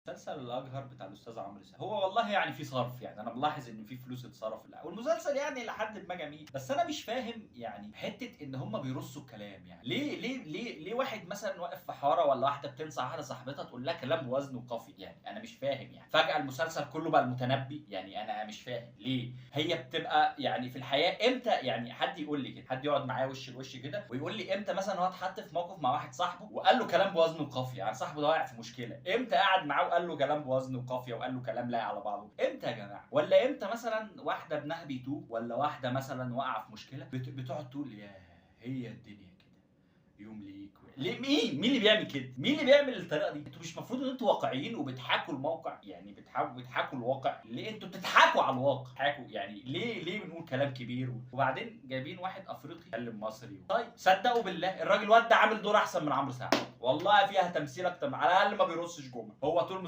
المسلسل الأجهر بتاع الأستاذ عمرو سعد هو والله يعني في صرف، يعني أنا ملاحظ إن في فلوس اتصرف والمسلسل يعني لحد ما جميل، بس أنا مش فاهم يعني حتة إن هم بيرصوا الكلام، يعني ليه واحد مثلا واقف في حارة ولا واحدة بتنصح واحدة صاحبتها تقول لها كلام بوزن وقافي، يعني أنا مش فاهم، يعني فجأة المسلسل كله بقى المتنبي، يعني أنا مش فاهم ليه هي بتبقى يعني في الحياة إمتى، يعني حد يقول لي كده، حد يقعد معايا وش لوش كده ويقول لي إمتى مثلا هو اتحط في موقف مع واحد صاحبه وقال له كلام بوزن وقافي، يعني صاحبه ده واقع في مشكلة، إمتى قعد معاه وقال له كلام بوزن وقافية وقال له كلام لايق على بعضه؟ إمتى يا جماعة؟ ولا إمتى مثلا واحدة ابنها بيتوه ولا واحدة مثلا واقعة في مشكلة بتقعد تقول ياه هي الدنيا كده يوم ليك ليه؟ مين اللي بيعمل كده؟ مين اللي بيعمل الطريقه دي؟ انتوا مش المفروض ان انتوا واقعيين وبتحاكوا الموقع، يعني بتحاكوا الواقع، ليه انتوا بتضحكوا على الواقع؟ بتضحكوا يعني ليه بنقول كلام كبير وبعدين جايبين واحد افريقي يتكلم مصري طيب صدقوا بالله الراجل واد ده عامل دور احسن من عمرو سعد، والله فيها تمثيل اكتر، على الاقل ما بيرصش جمل، هو طول